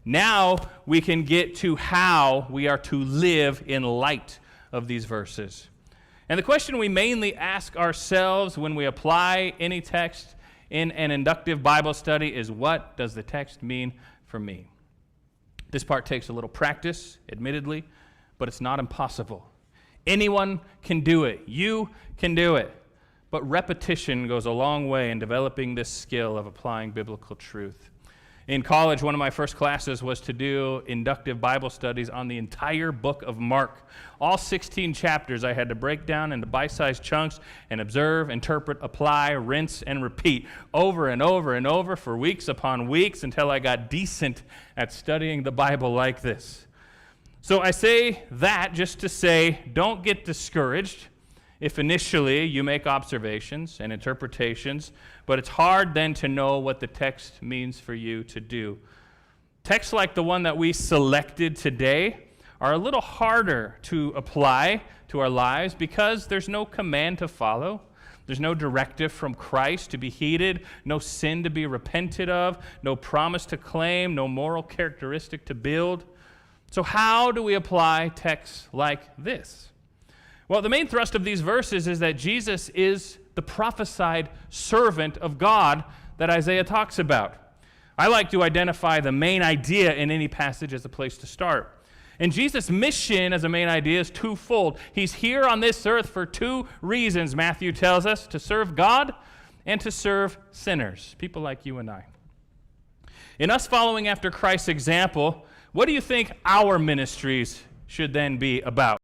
Now we can get to how we are to live in light of these verses. And the question we mainly ask ourselves when we apply any text in an inductive Bible study is, what does the text mean for me? This part takes a little practice, admittedly, but it's not impossible. Anyone can do it. You can do it. But repetition goes a long way in developing this skill of applying biblical truth. In college, one of my first classes was to do inductive Bible studies on the entire book of Mark. All 16 chapters I had to break down into bite-sized chunks and observe, interpret, apply, rinse, and repeat over and over and over for weeks upon weeks until I got decent at studying the Bible like this. So I say that just to say, don't get discouraged if initially you make observations and interpretations, but it's hard then to know what the text means for you to do. Texts like the one that we selected today are a little harder to apply to our lives because there's no command to follow. There's no directive from Christ to be heeded, no sin to be repented of, no promise to claim, no moral characteristic to build. So how do we apply texts like this? Well, the main thrust of these verses is that Jesus is the prophesied servant of God that Isaiah talks about. I like to identify the main idea in any passage as a place to start. And Jesus' mission as a main idea is twofold. He's here on this earth for two reasons, Matthew tells us: to serve God and to serve sinners, people like you and I. In us following after Christ's example, what do you think our ministries should then be about?